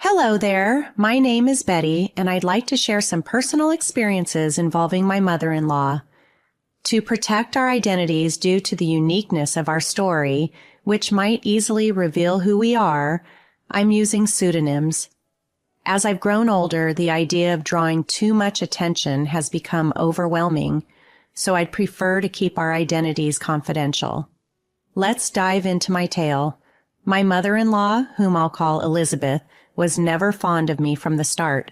Hello there. My name is Betty, and I'd like to share some personal experiences involving my mother-in-law. To protect our identities due to the uniqueness of our story, which might easily reveal who we are, I'm using pseudonyms. As I've grown older, the idea of drawing too much attention has become overwhelming, so I'd prefer to keep our identities confidential. Let's dive into my tale. My mother-in-law, whom I'll call Elizabeth, was never fond of me from the start.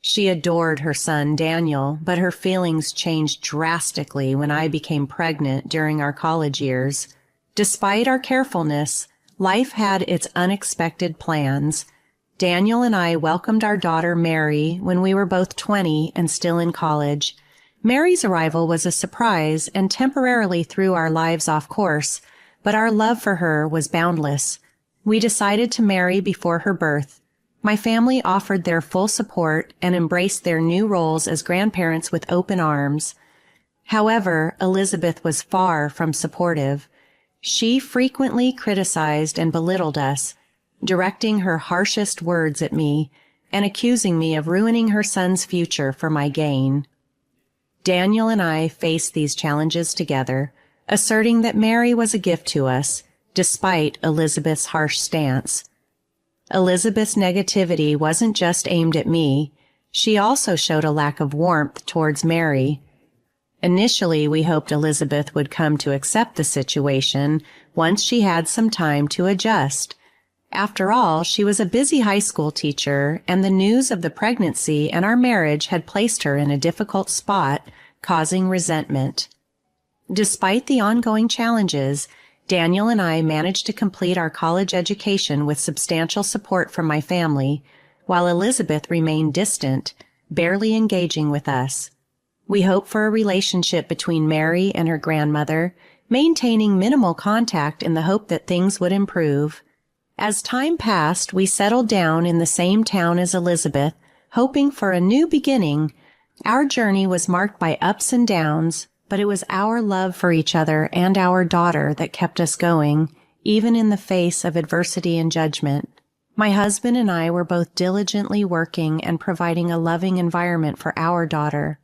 She adored her son, Daniel, but her feelings changed drastically when I became pregnant during our college years. Despite our carefulness, life had its unexpected plans. Daniel and I welcomed our daughter, Mary, when we were both 20 and still in college. Mary's arrival was a surprise and temporarily threw our lives off course, but our love for her was boundless. We decided to marry before her birth. My family offered their full support and embraced their new roles as grandparents with open arms. However, Elizabeth was far from supportive. She frequently criticized and belittled us, directing her harshest words at me and accusing me of ruining her son's future for my gain. Daniel and I faced these challenges together, asserting that Mary was a gift to us, despite Elizabeth's harsh stance. Elizabeth's negativity wasn't just aimed at me. She also showed a lack of warmth towards Mary. Initially, we hoped Elizabeth would come to accept the situation once she had some time to adjust. After all, she was a busy high school teacher, and the news of the pregnancy and our marriage had placed her in a difficult spot, causing resentment. Despite the ongoing challenges, Daniel and I managed to complete our college education with substantial support from my family, while Elizabeth remained distant, barely engaging with us. We hoped for a relationship between Mary and her grandmother, maintaining minimal contact in the hope that things would improve. As time passed, we settled down in the same town as Elizabeth, hoping for a new beginning. Our journey was marked by ups and downs, but it was our love for each other and our daughter that kept us going, even in the face of adversity and judgment. My husband and I were both diligently working and providing a loving environment for our daughter.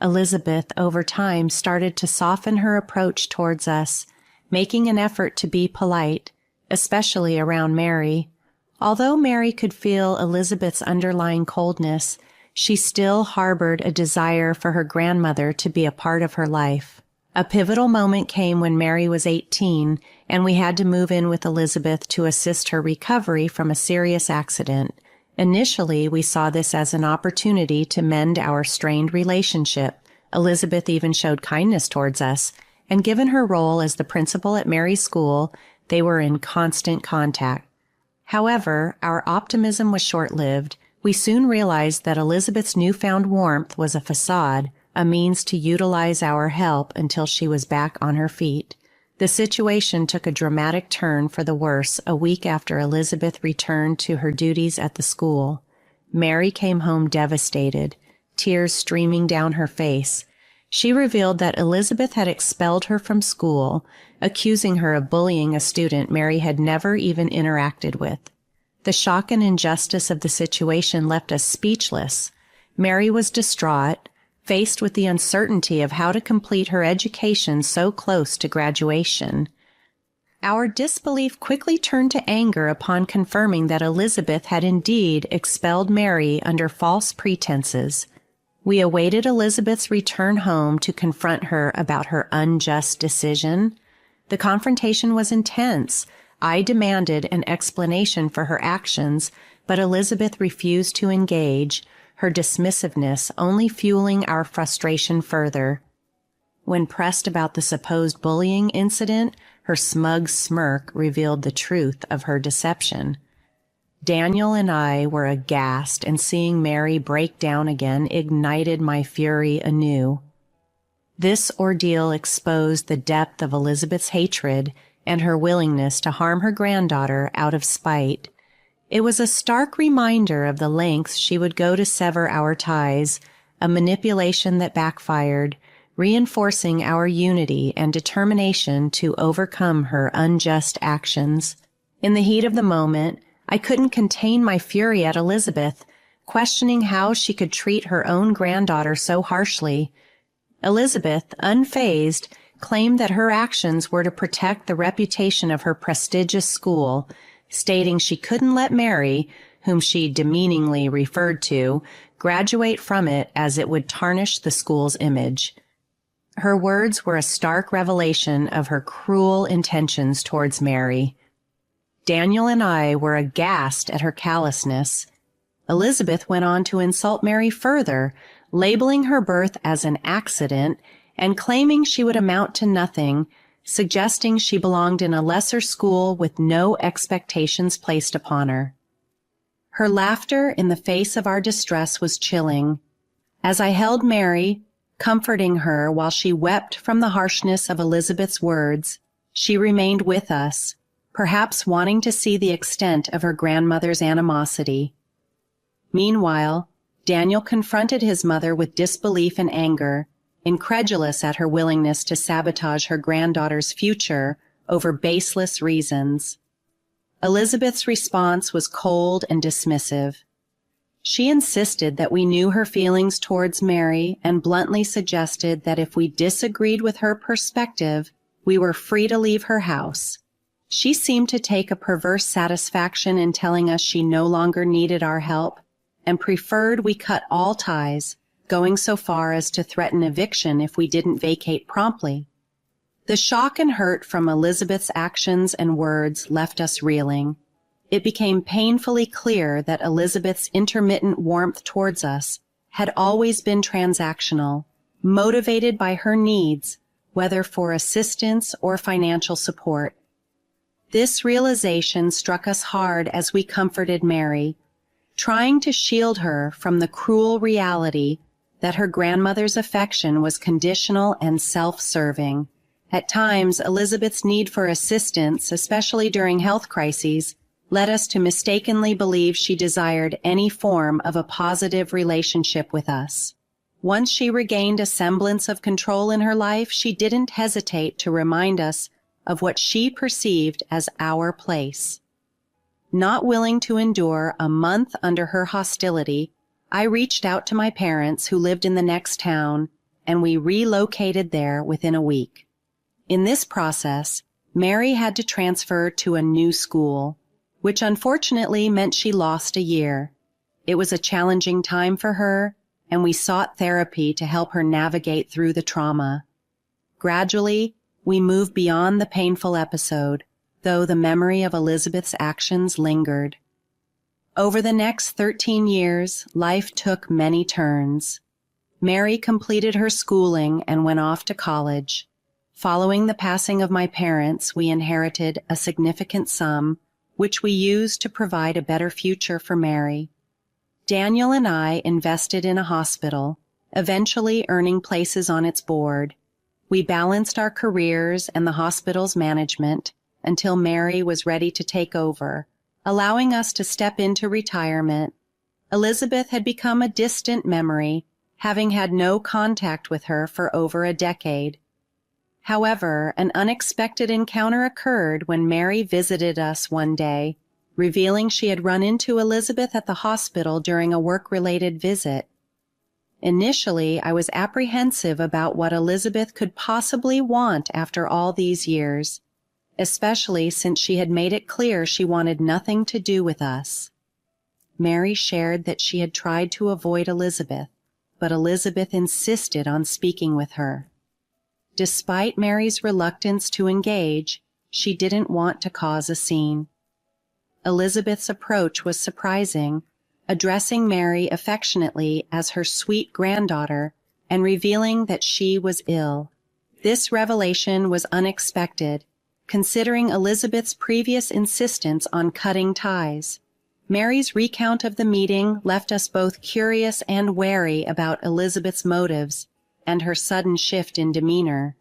Elizabeth, over time, started to soften her approach towards us, making an effort to be polite, especially around Mary. Although Mary could feel Elizabeth's underlying coldness, she still harbored a desire for her grandmother to be a part of her life. A pivotal moment came when Mary was 18, and we had to move in with Elizabeth to assist her recovery from a serious accident. Initially, we saw this as an opportunity to mend our strained relationship. Elizabeth even showed kindness towards us, and given her role as the principal at Mary's school, they were in constant contact. However, our optimism was short-lived. We soon realized that Elizabeth's newfound warmth was a facade, a means to utilize our help until she was back on her feet. The situation took a dramatic turn for the worse a week after Elizabeth returned to her duties at the school. Mary came home devastated, tears streaming down her face. She revealed that Elizabeth had expelled her from school, accusing her of bullying a student Mary had never even interacted with. The shock and injustice of the situation left us speechless. Mary was distraught, faced with the uncertainty of how to complete her education so close to graduation. Our disbelief quickly turned to anger upon confirming that Elizabeth had indeed expelled Mary under false pretenses. We awaited Elizabeth's return home to confront her about her unjust decision. The confrontation was intense. I demanded an explanation for her actions, but Elizabeth refused to engage, her dismissiveness only fueling our frustration further. When pressed about the supposed bullying incident, her smug smirk revealed the truth of her deception. Daniel and I were aghast, and seeing Mary break down again ignited my fury anew. This ordeal exposed the depth of Elizabeth's hatred and her willingness to harm her granddaughter out of spite. It was a stark reminder of the lengths she would go to sever our ties, a manipulation that backfired, reinforcing our unity and determination to overcome her unjust actions. In the heat of the moment, I couldn't contain my fury at Elizabeth, questioning how she could treat her own granddaughter so harshly. Elizabeth, unfazed, claimed that her actions were to protect the reputation of her prestigious school, stating she couldn't let Mary, whom she demeaningly referred to, graduate from it as it would tarnish the school's image. Her words were a stark revelation of her cruel intentions towards Mary. Daniel and I were aghast at her callousness. Elizabeth went on to insult Mary further, labeling her birth as an accident and claiming she would amount to nothing, suggesting she belonged in a lesser school with no expectations placed upon her. Her laughter in the face of our distress was chilling. As I held Mary, comforting her while she wept from the harshness of Elizabeth's words, she remained with us, perhaps wanting to see the extent of her grandmother's animosity. Meanwhile, Daniel confronted his mother with disbelief and anger, incredulous at her willingness to sabotage her granddaughter's future over baseless reasons. Elizabeth's response was cold and dismissive. She insisted that we knew her feelings towards Mary and bluntly suggested that if we disagreed with her perspective, we were free to leave her house. She seemed to take a perverse satisfaction in telling us she no longer needed our help and preferred we cut all ties, going so far as to threaten eviction if we didn't vacate promptly. The shock and hurt from Elizabeth's actions and words left us reeling. It became painfully clear that Elizabeth's intermittent warmth towards us had always been transactional, motivated by her needs, whether for assistance or financial support. This realization struck us hard as we comforted Mary, trying to shield her from the cruel reality that her grandmother's affection was conditional and self-serving. At times, Elizabeth's need for assistance, especially during health crises, led us to mistakenly believe she desired any form of a positive relationship with us. Once she regained a semblance of control in her life, she didn't hesitate to remind us of what she perceived as our place. Not willing to endure a month under her hostility, I reached out to my parents who lived in the next town, and we relocated there within a week. In this process, Mary had to transfer to a new school, which unfortunately meant she lost a year. It was a challenging time for her, and we sought therapy to help her navigate through the trauma. Gradually, we moved beyond the painful episode, though the memory of Elizabeth's actions lingered. Over the next 13 years, life took many turns. Mary completed her schooling and went off to college. Following the passing of my parents, we inherited a significant sum, which we used to provide a better future for Mary. Daniel and I invested in a hospital, eventually earning places on its board. We balanced our careers and the hospital's management until Mary was ready to take over, allowing us to step into retirement. Elizabeth had become a distant memory, having had no contact with her for over a decade. However, an unexpected encounter occurred when Mary visited us one day, revealing she had run into Elizabeth at the hospital during a work-related visit. Initially, I was apprehensive about what Elizabeth could possibly want after all these years, especially since she had made it clear she wanted nothing to do with us. Mary shared that she had tried to avoid Elizabeth, but Elizabeth insisted on speaking with her. Despite Mary's reluctance to engage, she didn't want to cause a scene. Elizabeth's approach was surprising, addressing Mary affectionately as her sweet granddaughter and revealing that she was ill. This revelation was unexpected, considering Elizabeth's previous insistence on cutting ties. Mary's recount of the meeting left us both curious and wary about Elizabeth's motives and her sudden shift in demeanor.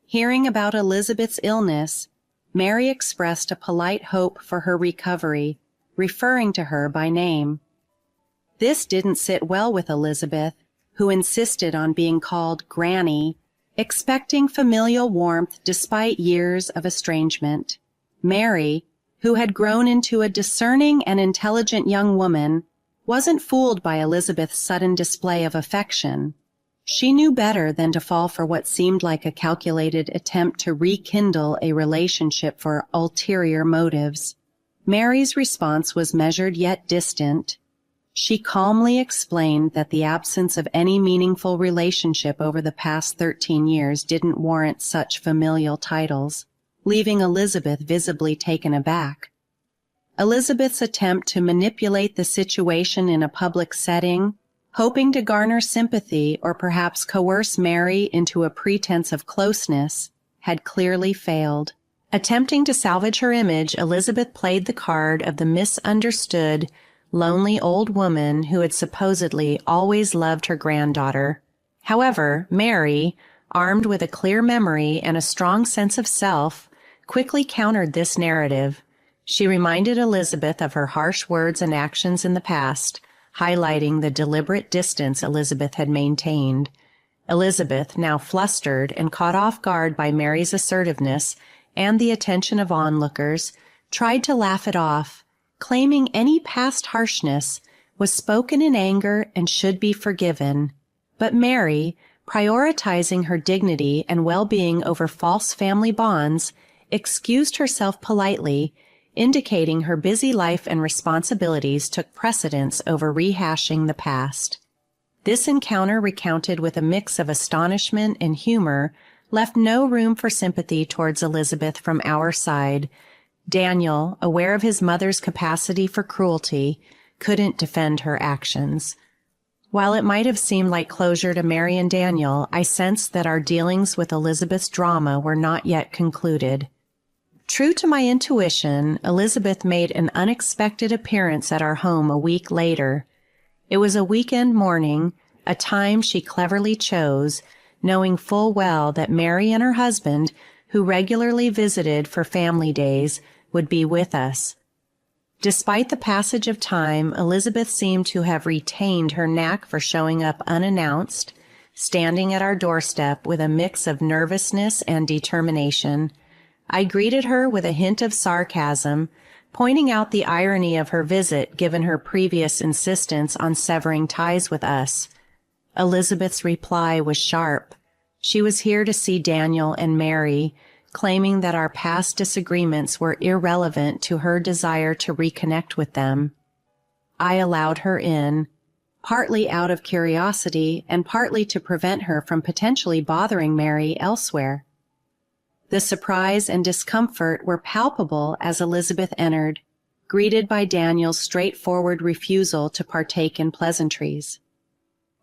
Hearing about Elizabeth's illness, Mary expressed a polite hope for her recovery, referring to her by name. This didn't sit well with Elizabeth, who insisted on being called Granny, expecting familial warmth despite years of estrangement. Mary, who had grown into a discerning and intelligent young woman, wasn't fooled by Elizabeth's sudden display of affection. She knew better than to fall for what seemed like a calculated attempt to rekindle a relationship for ulterior motives. Mary's response was measured yet distant. She calmly explained that the absence of any meaningful relationship over the past 13 years didn't warrant such familial titles, leaving Elizabeth visibly taken aback. Elizabeth's attempt to manipulate the situation in a public setting, hoping to garner sympathy or perhaps coerce Mary into a pretense of closeness, had clearly failed. Attempting to salvage her image, Elizabeth played the card of the misunderstood, lonely old woman who had supposedly always loved her granddaughter. However, Mary, armed with a clear memory and a strong sense of self, quickly countered this narrative. She reminded Elizabeth of her harsh words and actions in the past, highlighting the deliberate distance Elizabeth had maintained. Elizabeth, now flustered and caught off guard by Mary's assertiveness and the attention of onlookers, tried to laugh it off, claiming any past harshness was spoken in anger and should be forgiven. But Mary, prioritizing her dignity and well-being over false family bonds, excused herself politely, indicating her busy life and responsibilities took precedence over rehashing the past. This encounter, recounted with a mix of astonishment and humor, left no room for sympathy towards Elizabeth from our side. Daniel, aware of his mother's capacity for cruelty, couldn't defend her actions. While it might have seemed like closure to Mary and Daniel, I sensed that our dealings with Elizabeth's drama were not yet concluded. True to my intuition, Elizabeth made an unexpected appearance at our home a week later. It was a weekend morning, a time she cleverly chose, knowing full well that Mary and her husband, who regularly visited for family days, would be with us. Despite the passage of time, Elizabeth seemed to have retained her knack for showing up unannounced, standing at our doorstep with a mix of nervousness and determination. I greeted her with a hint of sarcasm, pointing out the irony of her visit given her previous insistence on severing ties with us. Elizabeth's reply was sharp. She was here to see Daniel and Mary, claiming that our past disagreements were irrelevant to her desire to reconnect with them. I allowed her in, partly out of curiosity and partly to prevent her from potentially bothering Mary elsewhere. The surprise and discomfort were palpable as Elizabeth entered, greeted by Daniel's straightforward refusal to partake in pleasantries.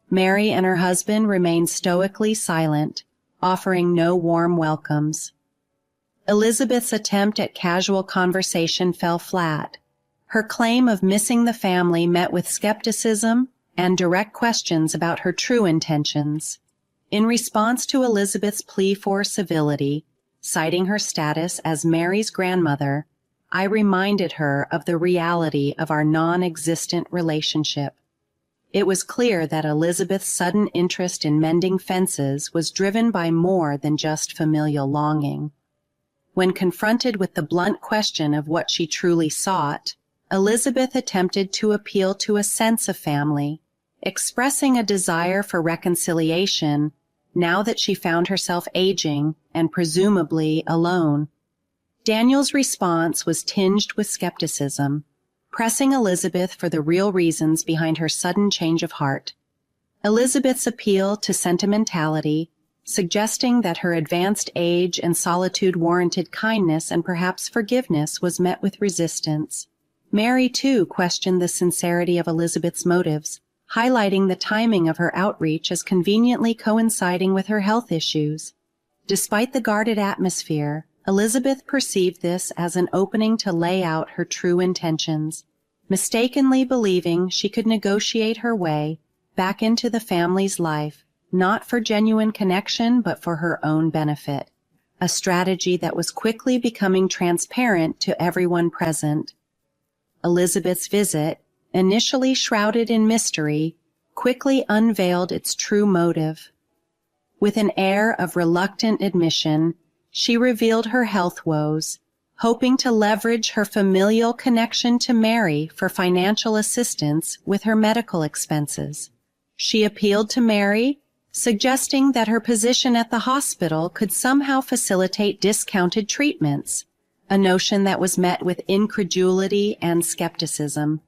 Mary and her husband remained stoically silent, offering no warm welcomes. Elizabeth's attempt at casual conversation fell flat. Her claim of missing the family met with skepticism and direct questions about her true intentions. In response to Elizabeth's plea for civility, citing her status as Mary's grandmother, I reminded her of the reality of our non-existent relationship. It was clear that Elizabeth's sudden interest in mending fences was driven by more than just familial longing. When confronted with the blunt question of what she truly sought, Elizabeth attempted to appeal to a sense of family, expressing a desire for reconciliation now that she found herself aging and presumably alone. Daniel's response was tinged with skepticism, pressing Elizabeth for the real reasons behind her sudden change of heart. Elizabeth's appeal to sentimentality, suggesting that her advanced age and solitude warranted kindness and perhaps forgiveness, was met with resistance. Mary, too, questioned the sincerity of Elizabeth's motives, highlighting the timing of her outreach as conveniently coinciding with her health issues. Despite the guarded atmosphere, Elizabeth perceived this as an opening to lay out her true intentions, mistakenly believing she could negotiate her way back into the family's life, not for genuine connection but for her own benefit, a strategy that was quickly becoming transparent to everyone present. Elizabeth's visit, initially shrouded in mystery, quickly unveiled its true motive. With an air of reluctant admission, she revealed her health woes, hoping to leverage her familial connection to Mary for financial assistance with her medical expenses. She appealed to Mary, suggesting that her position at the hospital could somehow facilitate discounted treatments, a notion that was met with incredulity and skepticism.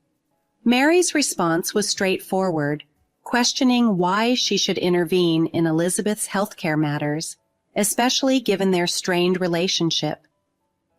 Mary's response was straightforward, questioning why she should intervene in Elizabeth's healthcare matters, especially given their strained relationship.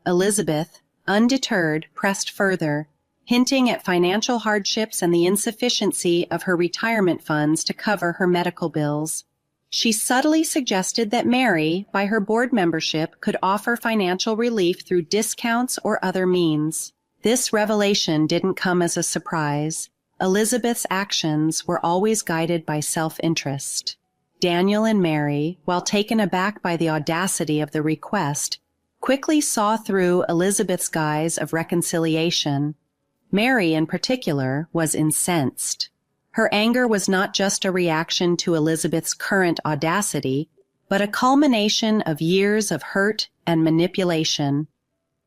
Elizabeth, undeterred, pressed further, hinting at financial hardships and the insufficiency of her retirement funds to cover her medical bills. She subtly suggested that Mary, by her board membership, could offer financial relief through discounts or other means. This revelation didn't come as a surprise. Elizabeth's actions were always guided by self-interest. Daniel and Mary, while taken aback by the audacity of the request, quickly saw through Elizabeth's guise of reconciliation. Mary, in particular, was incensed. Her anger was not just a reaction to Elizabeth's current audacity, but a culmination of years of hurt and manipulation.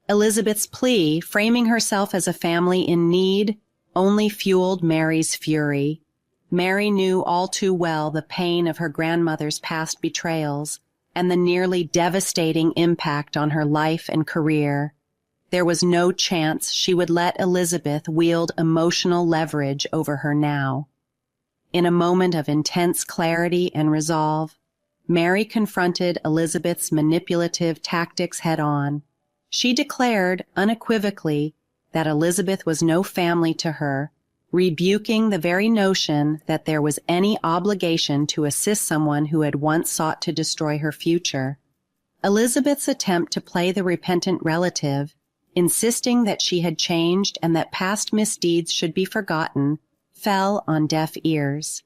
Elizabeth's plea, framing herself as a family in need, only fueled Mary's fury. Mary knew all too well the pain of her grandmother's past betrayals and the nearly devastating impact on her life and career. There was no chance she would let Elizabeth wield emotional leverage over her now. In a moment of intense clarity and resolve, Mary confronted Elizabeth's manipulative tactics head-on. She declared unequivocally that Elizabeth was no family to her, rebuking the very notion that there was any obligation to assist someone who had once sought to destroy her future. Elizabeth's attempt to play the repentant relative, insisting that she had changed and that past misdeeds should be forgotten, fell on deaf ears.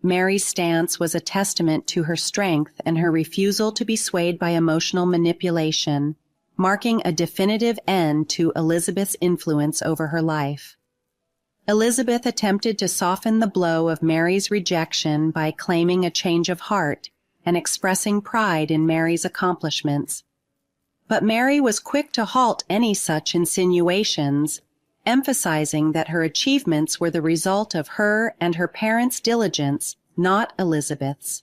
Mary's stance was a testament to her strength and her refusal to be swayed by emotional manipulation, marking a definitive end to Elizabeth's influence over her life. Elizabeth attempted to soften the blow of Mary's rejection by claiming a change of heart and expressing pride in Mary's accomplishments. But Mary was quick to halt any such insinuations, emphasizing that her achievements were the result of her and her parents' diligence, not Elizabeth's.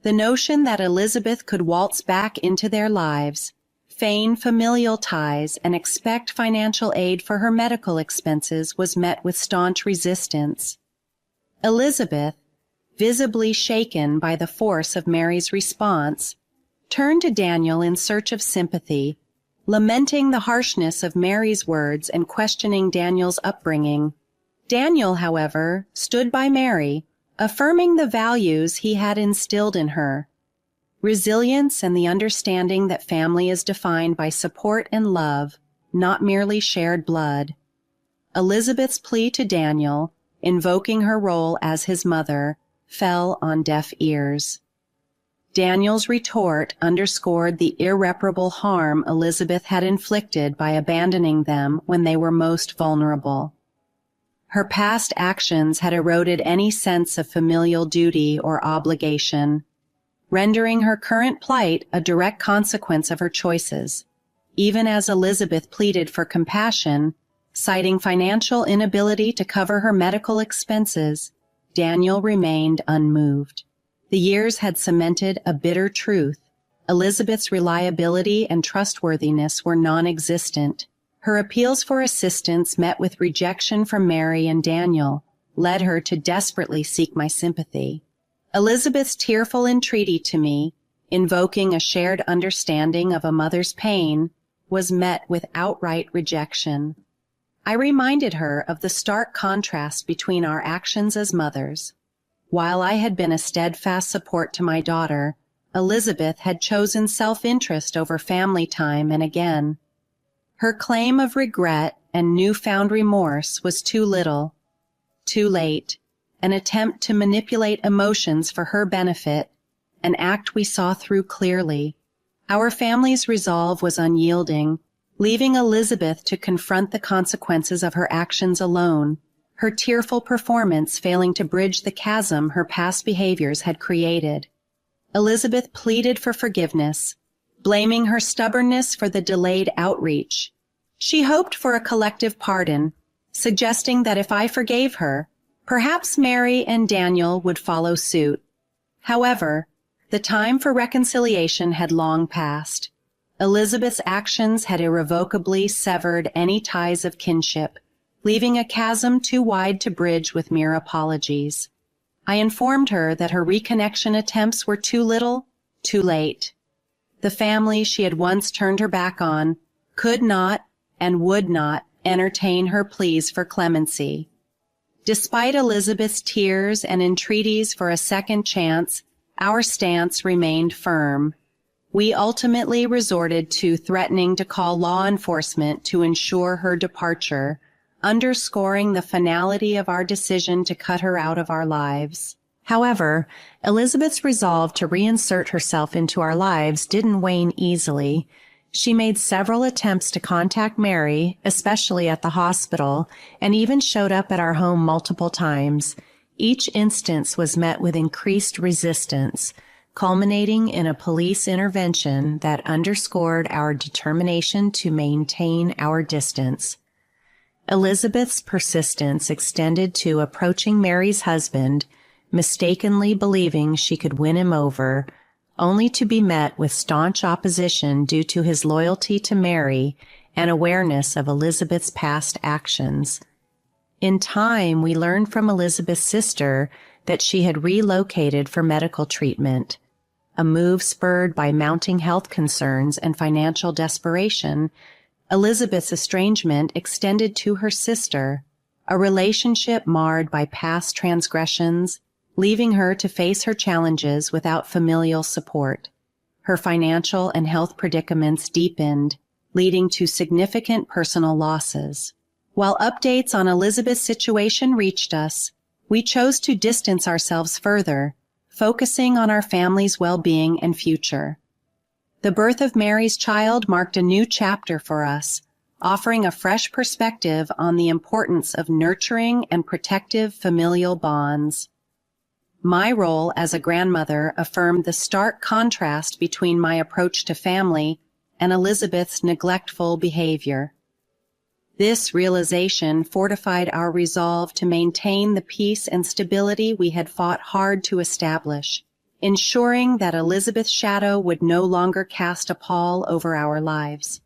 The notion that Elizabeth could waltz back into their lives, feign familial ties, and expect financial aid for her medical expenses was met with staunch resistance. Elizabeth, visibly shaken by the force of Mary's response, turned to Daniel in search of sympathy, lamenting the harshness of Mary's words and questioning Daniel's upbringing. Daniel, however, stood by Mary, affirming the values he had instilled in her: resilience and the understanding that family is defined by support and love, not merely shared blood. Elizabeth's plea to Daniel, invoking her role as his mother, fell on deaf ears. Daniel's retort underscored the irreparable harm Elizabeth had inflicted by abandoning them when they were most vulnerable. Her past actions had eroded any sense of familial duty or obligation, rendering her current plight a direct consequence of her choices. Even as Elizabeth pleaded for compassion, citing financial inability to cover her medical expenses, Daniel remained unmoved. The years had cemented a bitter truth. Elizabeth's reliability and trustworthiness were non-existent. Her appeals for assistance, met with rejection from Mary and Daniel, led her to desperately seek my sympathy. Elizabeth's tearful entreaty to me, invoking a shared understanding of a mother's pain, was met with outright rejection. I reminded her of the stark contrast between our actions as mothers. While I had been a steadfast support to my daughter, Elizabeth had chosen self-interest over family time, and again, her claim of regret and newfound remorse was too little, too late, an attempt to manipulate emotions for her benefit, an act we saw through clearly. Our family's resolve was unyielding, leaving Elizabeth to confront the consequences of her actions alone, her tearful performance failing to bridge the chasm her past behaviors had created. Elizabeth pleaded for forgiveness, blaming her stubbornness for the delayed outreach, She hoped for a collective pardon, suggesting that if I forgave her, perhaps Mary and Daniel would follow suit. However, the time for reconciliation had long passed. Elizabeth's actions had irrevocably severed any ties of kinship, leaving a chasm too wide to bridge with mere apologies. I informed her that her reconnection attempts were too little, too late. The family she had once turned her back on could not and would not entertain her pleas for clemency. Despite Elizabeth's tears and entreaties for a second chance, our stance remained firm. We ultimately resorted to threatening to call law enforcement to ensure her departure, underscoring the finality of our decision to cut her out of our lives. However, Elizabeth's resolve to reinsert herself into our lives didn't wane easily. She made several attempts to contact Mary, especially at the hospital, and even showed up at our home multiple times. Each instance was met with increased resistance, culminating in a police intervention that underscored our determination to maintain our distance. Elizabeth's persistence extended to approaching Mary's husband, mistakenly believing she could win him over, only to be met with staunch opposition due to his loyalty to Mary and awareness of Elizabeth's past actions. In time, we learned from Elizabeth's sister that she had relocated for medical treatment, a move spurred by mounting health concerns and financial desperation. Elizabeth's estrangement extended to her sister, a relationship marred by past transgressions, leaving her to face her challenges without familial support. Her financial and health predicaments deepened, leading to significant personal losses. While updates on Elizabeth's situation reached us, we chose to distance ourselves further, focusing on our family's well-being and future. The birth of Mary's child marked a new chapter for us, offering a fresh perspective on the importance of nurturing and protective familial bonds. My role as a grandmother affirmed the stark contrast between my approach to family and Elizabeth's neglectful behavior. This realization fortified our resolve to maintain the peace and stability we had fought hard to establish, ensuring that Elizabeth's shadow would no longer cast a pall over our lives.